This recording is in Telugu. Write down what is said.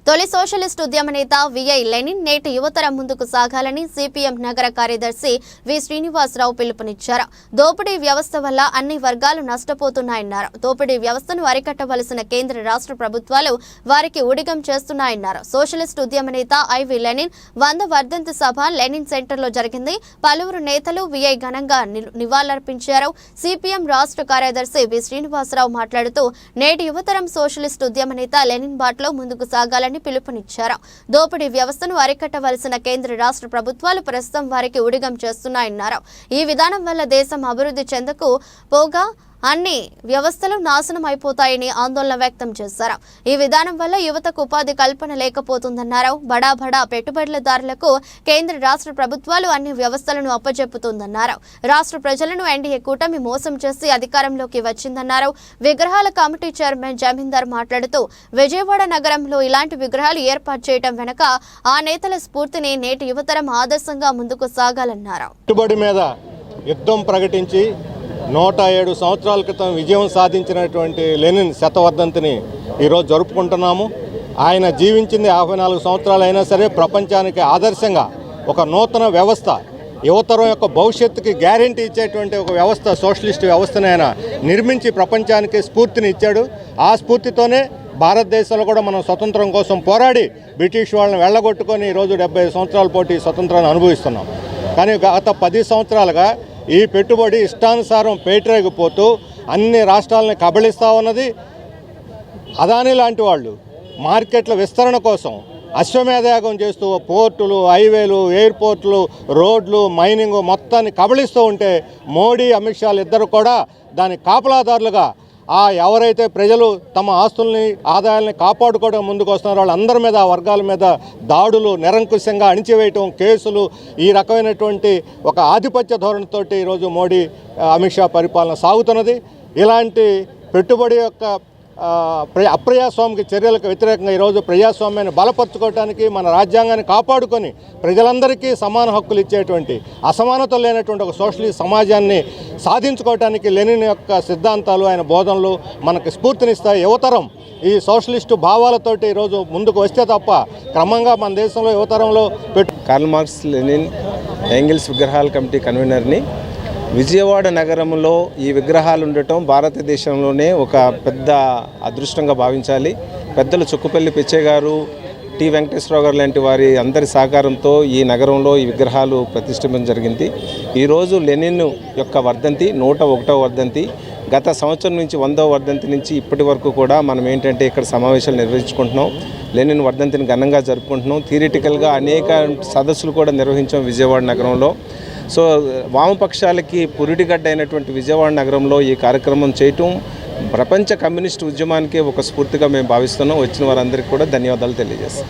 తొలి సోషలిస్ట్ ఉద్యమ నేత విఐ లెనిన్ నేటి యువతరం ముందుకు సాగాలని సిపిఎం నగర కార్యదర్శి వి శ్రీనివాసరావు పిలుపునిచ్చారు. దోపిడీ వ్యవస్థ వల్ల అన్ని వర్గాలు నష్టపోతున్నాయన్నారు. దోపిడీ వ్యవస్థను అరికట్టవలసిన కేంద్ర రాష్ట్ర ప్రభుత్వాలు వారికి ఊడిగం చేస్తున్నాయన్నారు. సోషలిస్ట్ ఉద్యమ నేత ఐవి లెనిన్ 100వ వర్ధంతి సభ లెనిన్ సెంటర్లో జరిగింది. పలువురు నేతలు విఐ ఘనంగా నివాళులర్పించారు. సిపిఎం రాష్ట్ర కార్యదర్శి వి శ్రీనివాసరావు మాట్లాడుతూ నేటి యువతరం సోషలిస్ట్ ఉద్యమ నేత లెనిన్ బాటలో ముందుకు సాగాలని పిలుపునిచ్చారు. దోపిడీ వ్యవస్థను అరికట్టవలసిన కేంద్ర రాష్ట్ర ప్రభుత్వాలు ప్రస్తుతం వారికి ఊడిగం చేస్తున్నాయన్నారు. ఈ విధానం వల్ల దేశం అభివృద్ధి చెందకు పోగా అన్ని వ్యవస్థలు నాశనం అయిపోతాయని ఆందోళన వ్యక్తం చేశారు. ఈ విధానం వల్ల యువతకు ఉపాధి కల్పన లేకపోతుందన్నారు. బడా పెట్టుబడులదారులకు కేంద్ర రాష్ట్ర ప్రభుత్వాలు అన్ని వ్యవస్థలను అప్పజెప్పుతుందన్నారు. రాష్ట్ర ప్రజలను ఎన్డీఏ కూటమి మోసం చేసి అధికారంలోకి వచ్చిందన్నారు. విగ్రహాల కమిటీ చైర్మన్ జమీందార్ మాట్లాడుతూ విజయవాడ నగరంలో ఇలాంటి విగ్రహాలు ఏర్పాటు చేయడం వెనుక ఆ నేతల స్ఫూర్తిని నేటి యువతరం ఆదర్శంగా ముందుకు సాగాలన్నారు. పెట్టుబడి మీద యుద్ధం ప్రకటించి 107 సంవత్సరాల క్రితం విజయం సాధించినటువంటి లెనిన్ శతవర్ధంతిని ఈరోజు జరుపుకుంటున్నాము. ఆయన జీవించింది 54 సంవత్సరాలు అయినా సరే ప్రపంచానికి ఆదర్శంగా ఒక నూతన వ్యవస్థ, యువతరం యొక్క భవిష్యత్తుకి గ్యారెంటీ ఇచ్చేటువంటి ఒక వ్యవస్థ, సోషలిస్ట్ వ్యవస్థను ఆయన నిర్మించి ప్రపంచానికి స్ఫూర్తిని ఇచ్చాడు. ఆ స్ఫూర్తితోనే భారతదేశంలో కూడా మనం స్వతంత్రం కోసం పోరాడి బ్రిటిష్ వాళ్ళని వెళ్ళగొట్టుకొని ఈరోజు 75 సంవత్సరాల పోటీ స్వతంత్రాన్ని అనుభవిస్తున్నాం. కానీ గత 10 సంవత్సరాలుగా ఈ పెట్టుబడి ఇష్టానుసారం పేటరేగిపోతూ అన్ని రాష్ట్రాలని కబళిస్తూ ఉన్నది. అదానీ లాంటి వాళ్ళు మార్కెట్ల విస్తరణ కోసం అశ్వమేధయాగం చేస్తూ పోర్టులు, హైవేలు, ఎయిర్పోర్ట్లు, రోడ్లు, మైనింగ్ మొత్తాన్ని కబళిస్తూ ఉంటే మోడీ, అమిత్ షాలు ఇద్దరు కూడా దాని కాపలాదారులుగా ఎవరైతే ప్రజలు తమ ఆస్తుల్ని, ఆదాయాల్ని కాపాడుకోవడం ముందుకు వస్తున్నారో వాళ్ళందరి మీద, ఆ వర్గాల మీద దాడులు నిరంకుశంగా అణిచివేయటం, కేసులు, ఈ రకమైనటువంటి ఒక ఆధిపత్య ధోరణితోటి ఈరోజు మోడీ, అమిత్ షా పరిపాలన సాగుతున్నది. ఇలాంటి పెట్టుబడి యొక్క అప్రజాస్వామిక చర్యలకు వ్యతిరేకంగా ఈరోజు ప్రజాస్వామ్యాన్ని బలపరచుకోవడానికి, మన రాజ్యాంగాన్ని కాపాడుకొని ప్రజలందరికీ సమాన హక్కులు ఇచ్చేటువంటి, అసమానతలు లేనటువంటి ఒక సోషలిస్ట్ సమాజాన్ని సాధించుకోవడానికి లెనిన్ యొక్క సిద్ధాంతాలు, ఆయన బోధనలు మనకు స్ఫూర్తినిస్తాయి. యువతరం ఈ సోషలిస్టు భావాలతోటి ఈరోజు ముందుకు వస్తే తప్ప క్రమంగా మన దేశంలో యువతరంలో కార్ల్ మార్క్స్, లెనిన్, ఎంగిల్స్ విగ్రహాల కమిటీ కన్వీనర్ని. విజయవాడ నగరంలో ఈ విగ్రహాలు ఉండటం భారతదేశంలోనే ఒక పెద్ద అదృష్టంగా భావించాలి. పెద్దలు చుక్కుపల్లి పిచ్చయ్య గారు, టి వెంకటేశ్వరరావు గారు లాంటి వారి అందరి సహకారంతో ఈ నగరంలో ఈ విగ్రహాలు ప్రతిష్ఠించడం జరిగింది. ఈరోజు లెనిన్ యొక్క వర్ధంతి 101వ వర్ధంతి. గత సంవత్సరం నుంచి 100వ వర్ధంతి నుంచి ఇప్పటి వరకు కూడా మనం ఏంటంటే ఇక్కడ సమావేశాలు నిర్వహించుకుంటున్నాం. లెనిన్ వర్ధంతిని ఘనంగా జరుపుకుంటున్నాం. థియరిటికల్గా అనేక సదస్సులు కూడా నిర్వహించాం విజయవాడ నగరంలో. సో వామపక్షాలకి పురిటిగడ్డ అయినటువంటి విజయవాడ నగరంలో ఈ కార్యక్రమం చేయటం ప్రపంచ కమ్యూనిస్ట్ ఉద్యమానికి ఒక స్ఫూర్తిగా మేము భావిస్తున్నాం. వచ్చిన వారందరికీ కూడా ధన్యవాదాలు తెలియజేస్తాం.